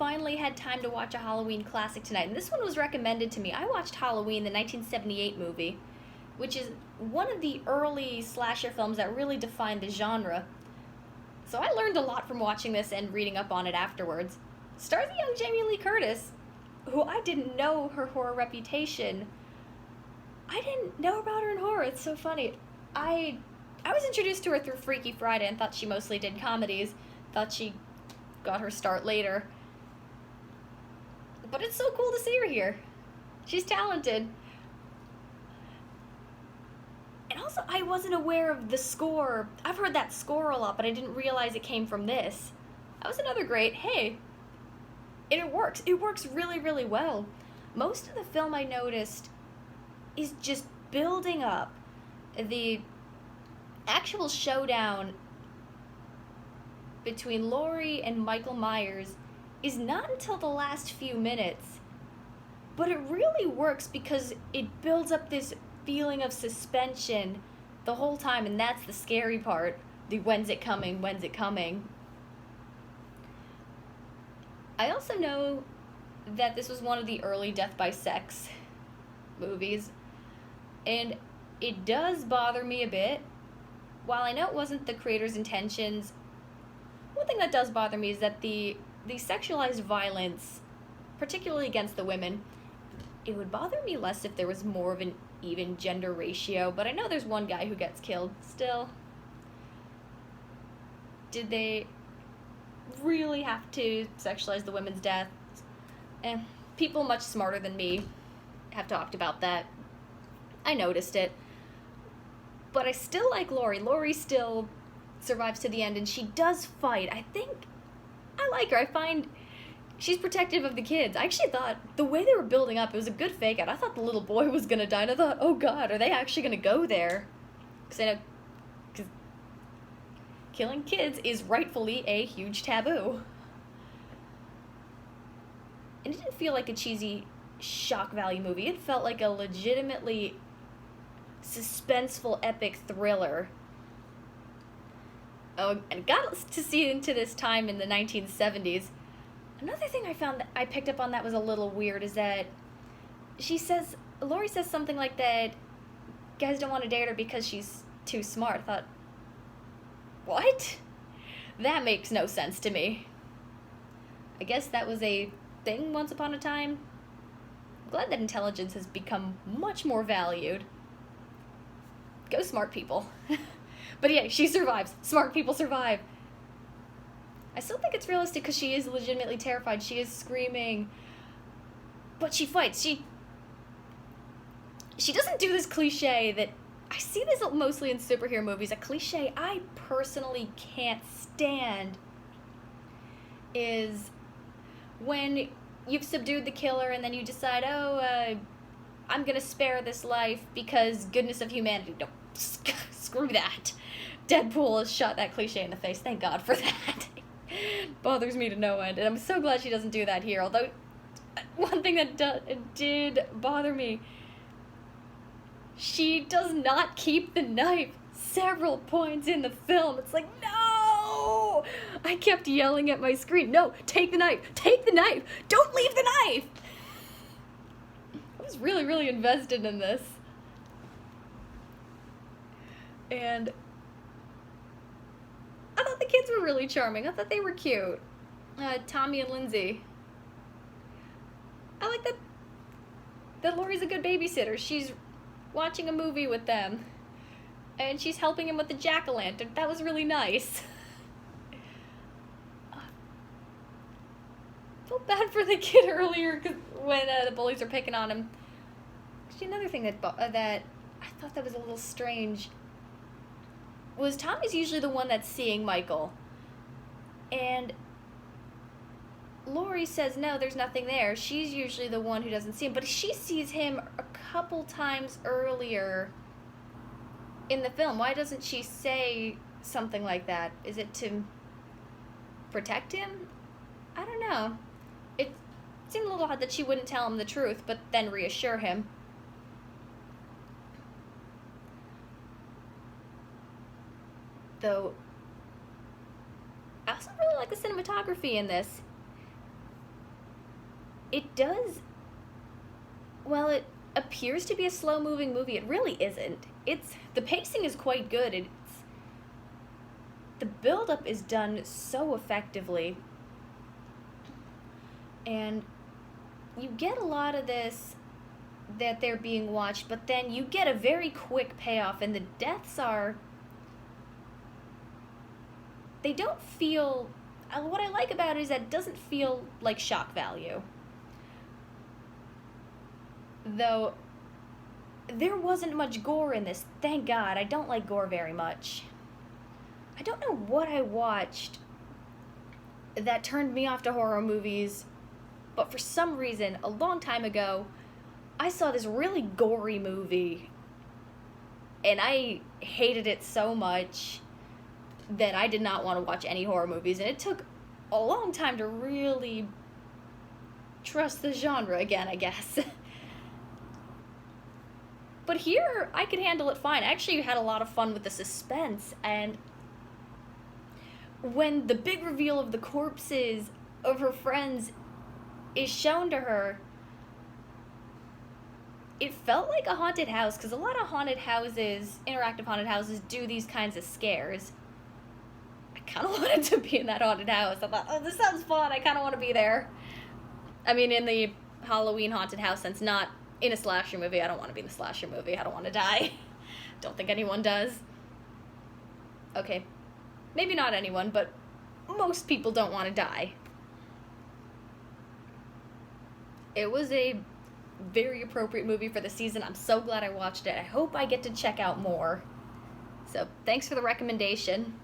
finally had time to watch a Halloween classic tonight, and this one was recommended to me. I watched Halloween, the 1978 movie, which is one of the early slasher films that really defined the genre. So I learned a lot from watching this and reading up on it afterwards. Stars the young Jamie Lee Curtis, who I didn't know her horror reputation. I didn't know about her in horror. It's so funny. I was introduced to her through Freaky Friday and thought she mostly did comedies. Thought she got her start later. But it's so cool to see her here. She's talented. And also, I wasn't aware of the score. I've heard that score a lot, but I didn't realize it came from this. That was another great, hey, and it works. It works really, really well. Most of the film, I noticed, is just building up. The actual showdown between Laurie and Michael Myers is not until the last few minutes. But it really works because it builds up this feeling of suspension the whole time, and that's the scary part. The when's it coming, when's it coming. I also know that this was one of the early death by sex movies, and it does bother me a bit. While I know it wasn't the creator's intentions, one thing that does bother me is that the sexualized violence, particularly against the women, it would bother me less if there was more of an even gender ratio, but I know there's one guy who gets killed. Still, did they really have to sexualize the women's deaths? People much smarter than me have talked about that. I noticed it. But I still like Laurie. Laurie still survives to the end, and she does fight. I think I like her. I find she's protective of the kids. I actually thought the way they were building up, it was a good fake out. I thought the little boy was gonna die, and I thought, oh god, are they actually gonna go there? Because I know killing kids is rightfully a huge taboo. And it didn't feel like a cheesy shock value movie. It felt like a legitimately suspenseful epic thriller. Oh, and got to see into this time in the 1970s. Another thing I found that I picked up on that was a little weird is that Laurie says something like that guys don't want to date her because she's too smart. I thought, what? That makes no sense to me. I guess that was a thing once upon a time. I'm glad that intelligence has become much more valued. Go smart people. But yeah, she survives. Smart people survive. I still think it's realistic because she is legitimately terrified. She is screaming. But she fights. She doesn't do this cliche that... I see this mostly in superhero movies. A cliche I personally can't stand is when you've subdued the killer and then you decide, I'm gonna spare this life because goodness of humanity. No, screw that. Deadpool has shot that cliche in the face. Thank God for that. Bothers me to no end, and I'm so glad she doesn't do that here. Although, one thing that did bother me, she does not keep the knife several points in the film. It's like, no! I kept yelling at my screen, no, take the knife, don't leave the knife! I was really, really invested in this. And I thought the kids were really charming. I thought they were cute. Tommy and Lindsay. I like that Laurie's a good babysitter. She's watching a movie with them. And she's helping him with the jack-o'-lantern. That was really nice. Felt bad for the kid earlier when the bullies are picking on him. Actually, another thing that I thought that was a little strange was Tommy's usually the one that's seeing Michael. And Laurie says, no, there's nothing there. She's usually the one who doesn't see him. But she sees him a couple times earlier in the film. Why doesn't she say something like that? Is it to protect him? I don't know. It seemed a little odd that she wouldn't tell him the truth, but then reassure him. Though, I also really like the cinematography in this. it does, well, it appears to be a slow-moving movie. It really isn't. The pacing is quite good. The build-up is done so effectively. And you get a lot of this that they're being watched, but then you get a very quick payoff, and the deaths they don't feel, what I like about it is that it doesn't feel like shock value. Though, there wasn't much gore in this, thank God. I don't like gore very much. I don't know what I watched that turned me off to horror movies, but for some reason, a long time ago, I saw this really gory movie, and I hated it so much that I did not want to watch any horror movies, and it took a long time to really trust the genre again, I guess. But here, I could handle it fine. I actually had a lot of fun with the suspense, and when the big reveal of the corpses of her friends is shown to her, it felt like a haunted house, because a lot of haunted houses, interactive haunted houses, do these kinds of scares. I kind of wanted to be in that haunted house. I thought, oh, this sounds fun. I kind of want to be there. I mean, in the Halloween haunted house sense, not in a slasher movie. I don't want to be in a slasher movie. I don't want to die. Don't think anyone does. Okay, maybe not anyone, but most people don't want to die. It was a very appropriate movie for the season. I'm so glad I watched it. I hope I get to check out more. So, thanks for the recommendation.